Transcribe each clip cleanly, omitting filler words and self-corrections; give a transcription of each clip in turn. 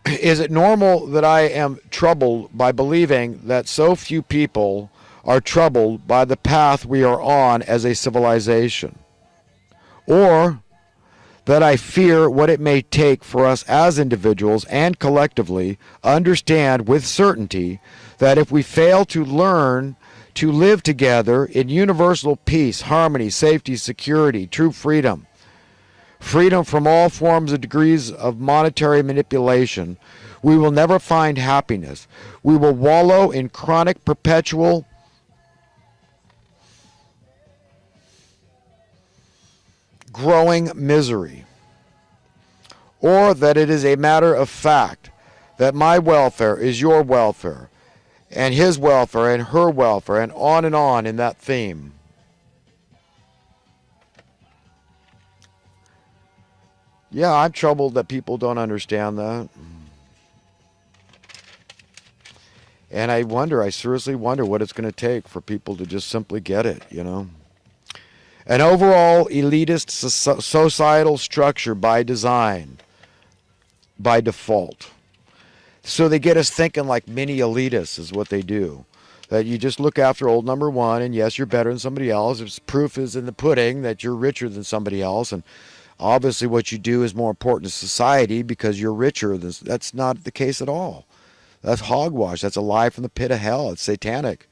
Is it normal that I am troubled by believing that so few people are troubled by the path we are on as a civilization? Or that I fear what it may take for us as individuals and collectively understand with certainty that if we fail to learn to live together in universal peace, harmony, safety, security, true freedom, freedom from all forms and degrees of monetary manipulation, we will never find happiness. We will wallow in chronic, perpetual growing misery. Or that it is a matter of fact that my welfare is your welfare, and his welfare and her welfare, and on in that theme. Yeah, I'm troubled that people don't understand that. And I seriously wonder what it's going to take for people to just simply get it, you know. An overall elitist societal structure by design, by default. So they get us thinking like mini elitists is what they do. That you just look after old number one, and yes, you're better than somebody else. If proof is in the pudding that you're richer than somebody else, and obviously what you do is more important to society because you're richer. That's not the case at all. That's hogwash. That's a lie from the pit of hell. It's satanic.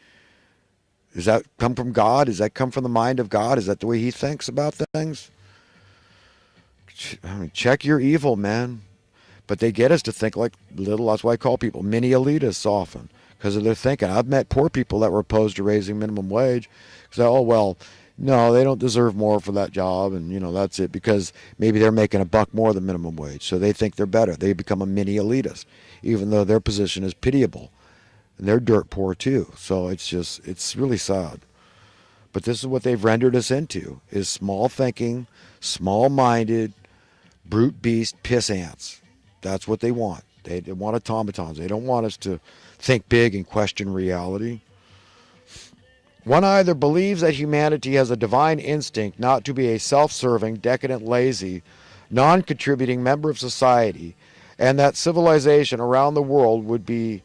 Does that come from God? Does that come from the mind of God? Is that the way he thinks about things? I mean, check your evil, man. But they get us to think like little, that's why I call people mini elitists often, because of their thinking. I've met poor people that were opposed to raising minimum wage. Because, oh, well, no, they don't deserve more for that job, and, you know, that's it, because maybe they're making $1 more than minimum wage, so they think they're better. They become a mini elitist, even though their position is pitiable. And they're dirt poor, too. So it's really sad. But this is what they've rendered us into, is small thinking, small-minded, brute beast piss ants. That's what they want. They want automatons. They don't want us to think big and question reality. One either believes that humanity has a divine instinct not to be a self-serving, decadent, lazy, non-contributing member of society, and that civilization around the world would be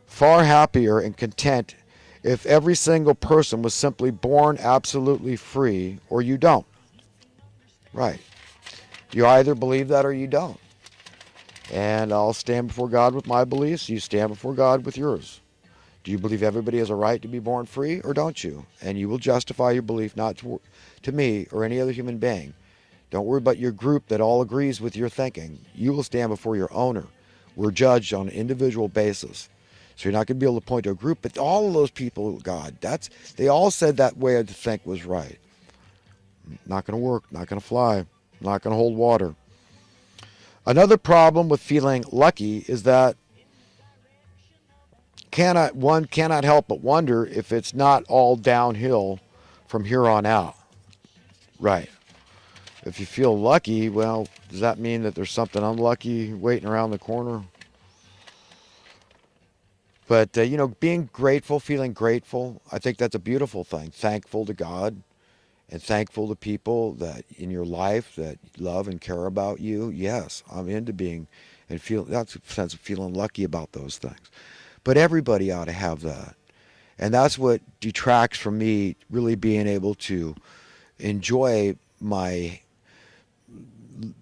far happier and content if every single person was simply born absolutely free, or you don't. Right. You either believe that or you don't. And I'll stand before God with my beliefs. You stand before God with yours. Do you believe everybody has a right to be born free, or don't you? And you will justify your belief not to me or any other human being. Don't worry about your group that all agrees with your thinking. You will stand before your owner. We're judged on an individual basis. So you're not going to be able to point to a group, but all of those people, God, they all said that way to think was right. Not going to work, not going to fly, not going to hold water. Another problem with feeling lucky is that one cannot help but wonder if it's not all downhill from here on out. Right. If you feel lucky, well, does that mean that there's something unlucky waiting around the corner? But, being grateful, feeling grateful, I think that's a beautiful thing. Thankful to God and thankful to people that in your life that love and care about you. Yes, I'm into being and feel that's a sense of feeling lucky about those things. But everybody ought to have that. And that's what detracts from me really being able to enjoy my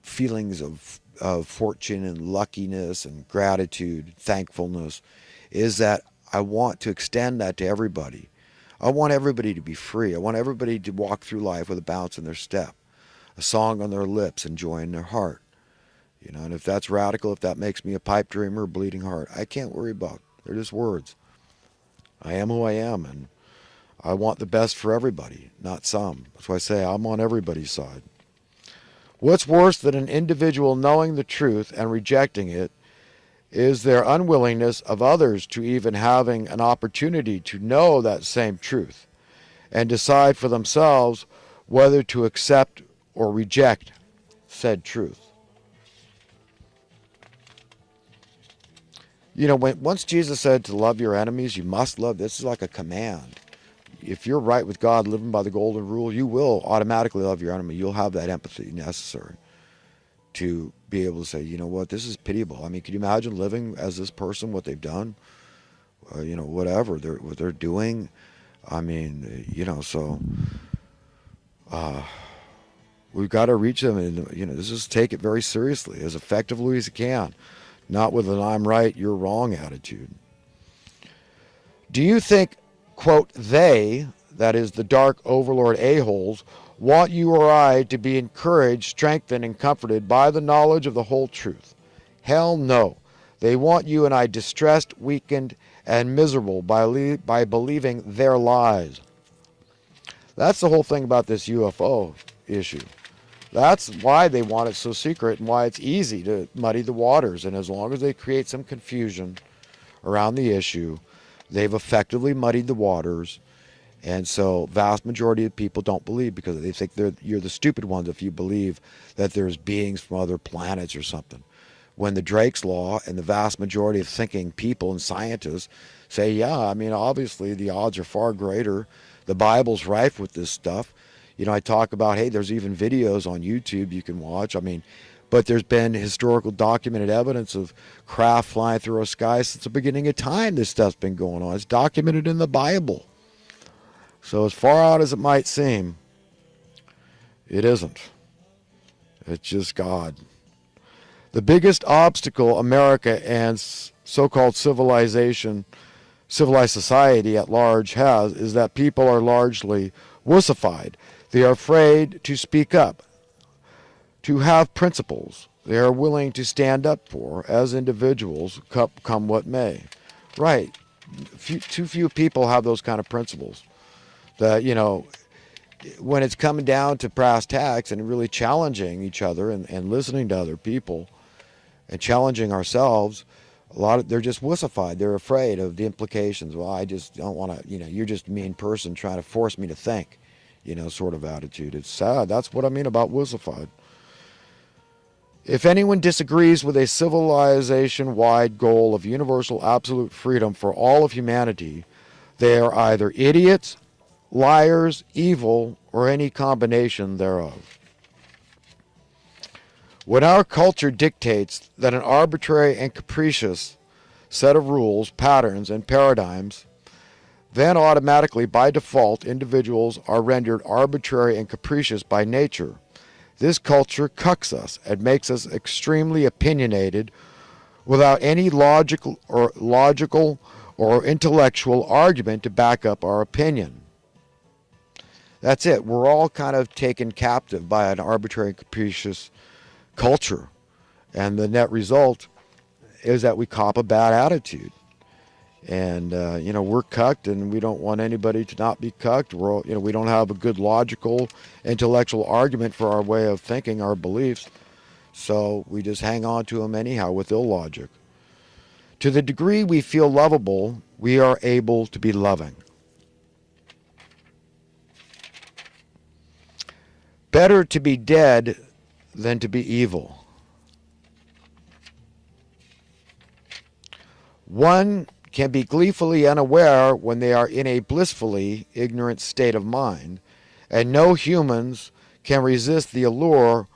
feelings of fortune and luckiness and gratitude, thankfulness, is that I want to extend that to everybody. I want everybody to be free. I want everybody to walk through life with a bounce in their step, a song on their lips, and joy in their heart. And if that's radical, if that makes me a pipe dreamer or bleeding heart, I can't worry about. They're just words. I am who I am, and I want the best for everybody, not some. That's why I say I'm on everybody's side. What's worse than an individual knowing the truth and rejecting it is their unwillingness of others to even having an opportunity to know that same truth and decide for themselves whether to accept or reject said truth. Once Jesus said to love your enemies, you must love. This is like a command. If you're right with God, living by the golden rule, you will automatically love your enemy. You'll have that empathy necessary to be able to say, you know what, this is pitiable. I mean, can you imagine living as this person, what they've done, whatever what they're doing? I mean, so we've got to reach them, and this is take it very seriously, as effectively as you can, not with an "I'm right, you're wrong" attitude. Do you think, quote, they, that is the dark overlord a-holes, want you or I to be encouraged, strengthened, and comforted by the knowledge of the whole truth? Hell no. They want you and I distressed, weakened, and miserable by believing their lies. That's the whole thing about this UFO issue. That's why they want it so secret and why it's easy to muddy the waters. And as long as they create some confusion around the issue, they've effectively muddied the waters. And so vast majority of people don't believe, because they think you're the stupid ones if you believe that there's beings from other planets or something. When the Drake's Law and the vast majority of thinking people and scientists say, yeah, I mean, obviously the odds are far greater. The Bible's rife with this stuff. I talk about, hey, there's even videos on YouTube you can watch. I mean, but there's been historical documented evidence of craft flying through our skies since the beginning of time. This stuff's been going on. It's documented in the Bible. So as far out as it might seem, it isn't. It's just God. The biggest obstacle America and so-called civilized society at large has is that people are largely wussified. They are afraid to speak up, to have principles they are willing to stand up for as individuals, come what may. Right. Too few people have those kind of principles. That, when it's coming down to brass tacks and really challenging each other and listening to other people and challenging ourselves, they're just wussified. They're afraid of the implications. Well, I just don't want to, you're just a mean person trying to force me to think, sort of attitude. It's sad. That's what I mean about wussified. If anyone disagrees with a civilization-wide goal of universal absolute freedom for all of humanity, they are either idiots, liars, evil, or any combination thereof. When our culture dictates that an arbitrary and capricious set of rules, patterns, and paradigms, then automatically, by default, individuals are rendered arbitrary and capricious by nature. This culture cucks us and makes us extremely opinionated without any logical or intellectual argument to back up our opinion. That's it. We're all kind of taken captive by an arbitrary and capricious culture. And the net result is that we cop a bad attitude. And, we're cucked, and we don't want anybody to not be cucked. We don't have a good logical, intellectual argument for our way of thinking, our beliefs. So we just hang on to them anyhow with illogic. To the degree we feel lovable, we are able to be loving. Better to be dead than to be evil. One can be gleefully unaware when they are in a blissfully ignorant state of mind, and no humans can resist the allure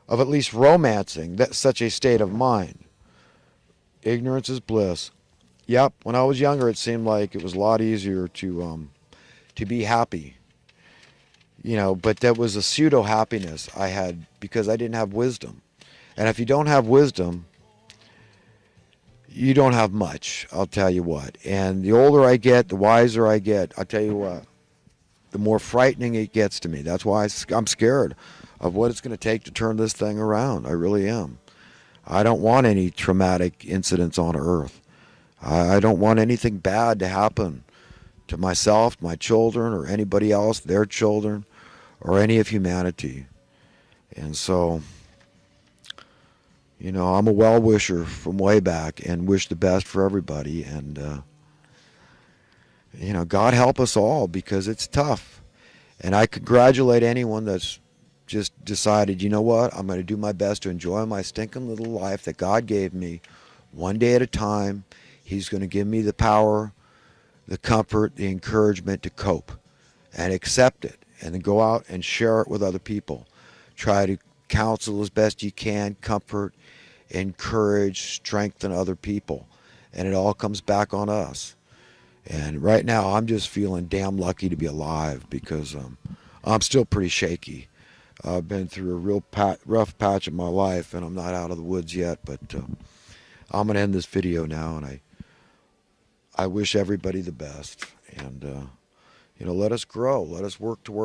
of at least romancing such a state of mind. Ignorance is bliss. Yep, when I was younger, it seemed like it was a lot easier to be happy. But that was a pseudo happiness I had because I didn't have wisdom. And if you don't have wisdom, you don't have much, I'll tell you what. And the older I get, the wiser I get. I'll tell you what, the more frightening it gets to me. That's why I'm scared of what it's going to take to turn this thing around. I really am. I don't want any traumatic incidents on Earth. I don't want anything bad to happen to myself, my children, or anybody else, their children, or any of humanity. And so, I'm a well-wisher from way back and wish the best for everybody. And, God help us all, because it's tough. And I congratulate anyone that's just decided, you know what, I'm going to do my best to enjoy my stinking little life that God gave me one day at a time. He's going to give me the power, the comfort, the encouragement to cope and accept it, and then go out and share it with other people. Try to counsel as best you can, comfort, encourage, strengthen other people. And it all comes back on us. And right now, I'm just feeling damn lucky to be alive because I'm still pretty shaky. I've been through a real rough patch of my life, and I'm not out of the woods yet. But I'm going to end this video now, and I wish everybody the best. And, let us grow. Let us work towards